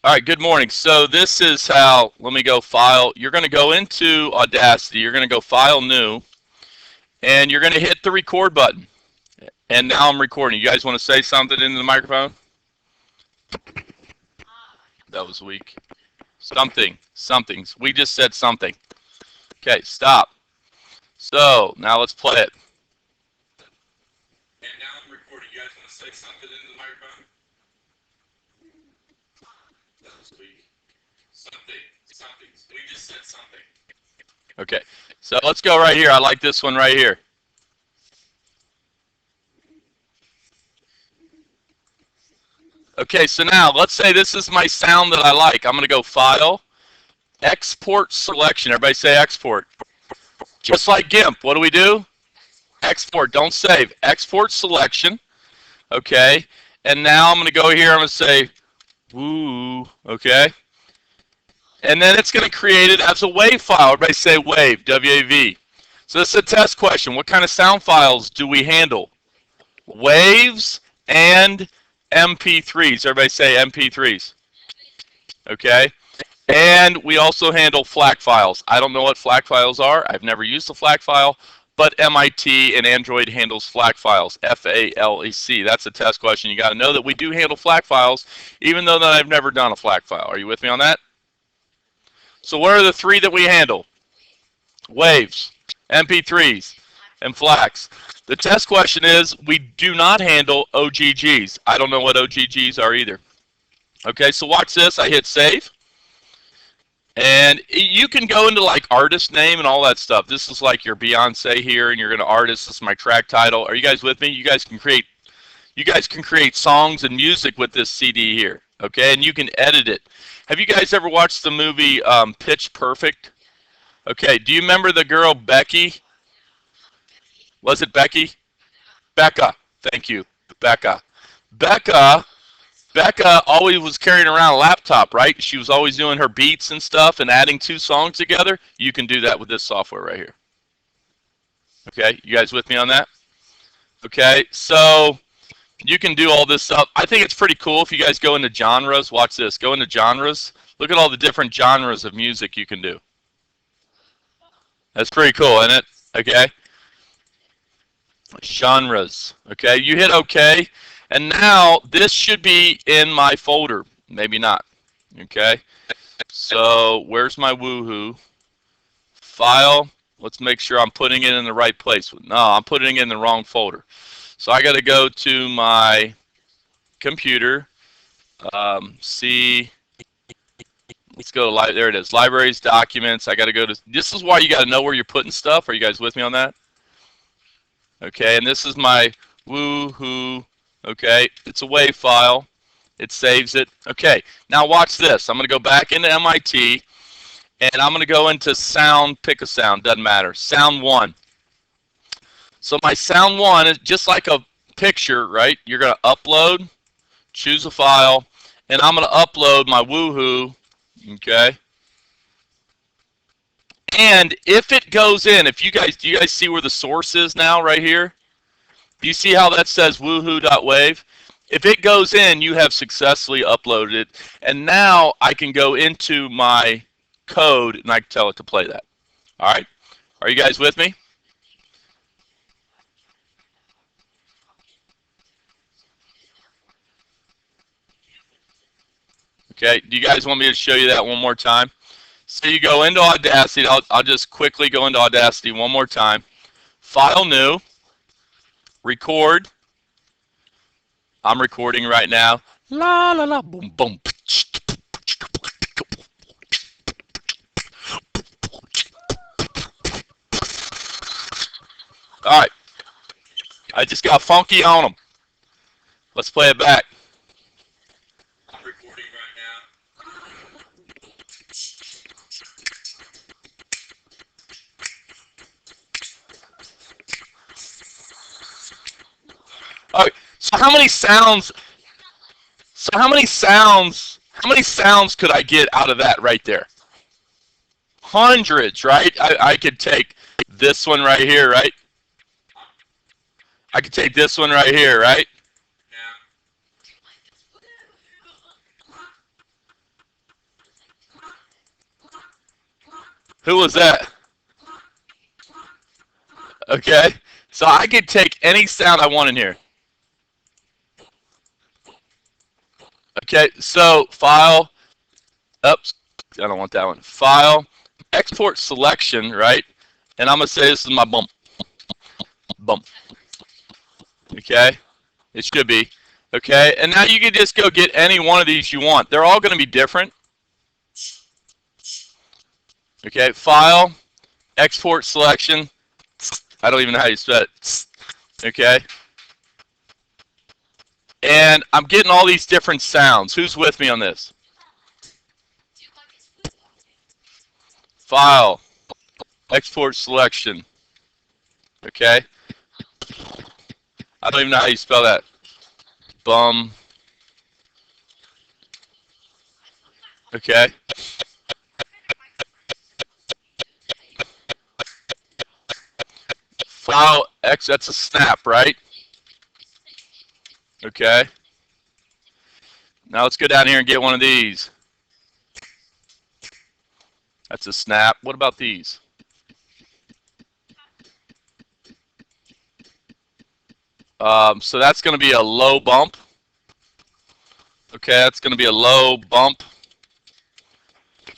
All right, good morning. So this is how, let me go File. You're going to go into Audacity. You're going to go File, New, and you're going to hit the record button. And now I'm recording. You guys want to say something into the microphone? That was weak. Something. We just said something. Okay, stop. So now let's play it. And now I'm recording. You guys want to say something into the microphone? That was weak. Something. We just said something. Okay, so let's go right here. I like this one right here. Okay, so now let's say this is my sound that I like. I'm going to go File, Export Selection. Everybody say Export. Just like GIMP, what do? Export, don't save. Export Selection. Okay, and now I'm going to go here. I'm going to say woo. Okay, and then it's going to create it as a WAV file. Everybody say WAV, W-A-V. So this is a test question. What kind of sound files do we handle? Waves and MP3s. Everybody say MP3s. Okay. And we also handle FLAC files. I don't know what FLAC files are. I've never used a FLAC file, but MIT and Android handles FLAC files. F-A-L-E-C. That's a test question. You got to know that we do handle FLAC files, even though that I've never done a FLAC file. Are you with me on that? So what are the three that we handle? Waves, MP3s, and FLACs. The test question is, we do not handle OGGs. I don't know what OGGs are either. Okay, so watch this. I hit save. And you can go into like artist name and all that stuff. This is like your Beyonce here, and you're going to artist. This is my track title. Are you guys with me? You guys can create songs and music with this CD here. Okay, and you can edit it. Have you guys ever watched the movie Pitch Perfect? Okay, do you remember the girl Becky? Was it Becky? Becca. Thank you. Becca. Becca always was carrying around a laptop, right? She was always doing her beats and stuff and adding two songs together. You can do that with this software right here. Okay, you guys with me on that? Okay, so you can do all this stuff. I think it's pretty cool if you guys go into genres. Watch this. Go into genres. Look at all the different genres of music you can do. That's pretty cool, isn't it? Okay. Genres. Okay, you hit OK, and now this should be in my folder. Maybe not. Okay, so where's my woohoo? File. Let's make sure I'm putting it in the right place. No, I'm putting it in the wrong folder. So I got to go to my computer. See. Let's go to there it is. Libraries, documents. I got to go to. This is why you got to know where you're putting stuff. Are you guys with me on that? Okay, and this is my woohoo. Okay, it's a WAV file. It saves it. Okay, now watch this. I'm going to go back into MIT, and I'm going to go into sound. Pick a sound. Doesn't matter. Sound 1. So my sound 1 is just like a picture, right? You're going to upload, choose a file, and I'm going to upload my woohoo. Okay. And if it goes in, do you guys see where the source is now right here? Do you see how that says woohoo.wave? If it goes in, you have successfully uploaded it. And now I can go into my code and I can tell it to play that. All right. Are you guys with me? Okay. Do you guys want me to show you that one more time? So you go into Audacity. I'll just quickly go into Audacity one more time. File, New, record. I'm recording right now. La la la, boom boom. All right. I just got funky on them. Let's play it back. I'm recording right now. All right. So how many sounds could I get out of that right there? Hundreds, right? I could take this one right here, right? I could take this one right here, right? Who was that? Okay. So I can take any sound I want in here. Okay. So file. Oops. I don't want that one. File. Export selection, right? And I'm going to say this is my bump. Bump. Okay. It should be. Okay. And now you can just go get any one of these you want. They're all going to be different. Okay. File. Export selection. I don't even know how you spell it. Okay. And I'm getting all these different sounds. Who's with me on this? File. Export selection. Okay. I don't even know how you spell that. Bum. Okay. File X, that's a snap, right? Okay. Now let's go down here and get one of these. That's a snap. What about these? So that's going to be a low bump. Okay, that's going to be a low bump.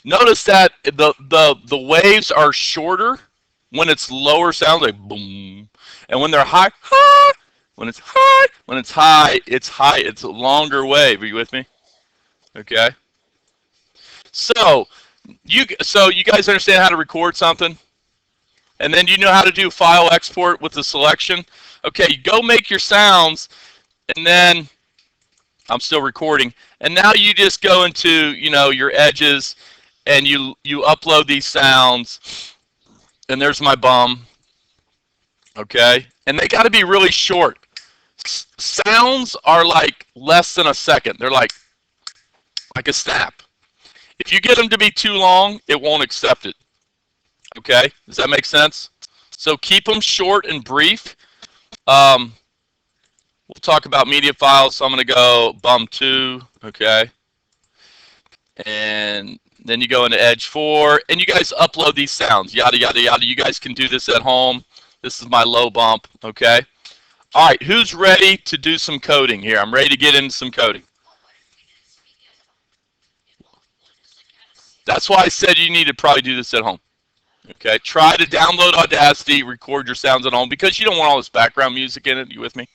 Notice that the waves are shorter when it's lower sound, like boom, and when they're high, high. When it's high, it's high. It's a longer wave. Are you with me? Okay. So you guys understand how to record something, and then you know how to do file export with the selection. Okay, go make your sounds, and then I'm still recording. And now you just go into your edges, and you upload these sounds. And there's my bum. Okay, and they got to be really short. Sounds are like less than a second. They're like a snap. If you get them to be too long, it won't accept it. Okay, does that make sense? So keep them short and brief. We'll talk about media files. So I'm going to go bum 2. Okay, and then you go into Edge 4, and you guys upload these sounds. Yada yada yada. You guys can do this at home. This is my low bump. Okay. All right, who's ready to do some coding here? I'm ready to get into some coding. That's why I said you need to probably do this at home. Okay, try to download Audacity, record your sounds at home, because you don't want all this background music in it. You with me?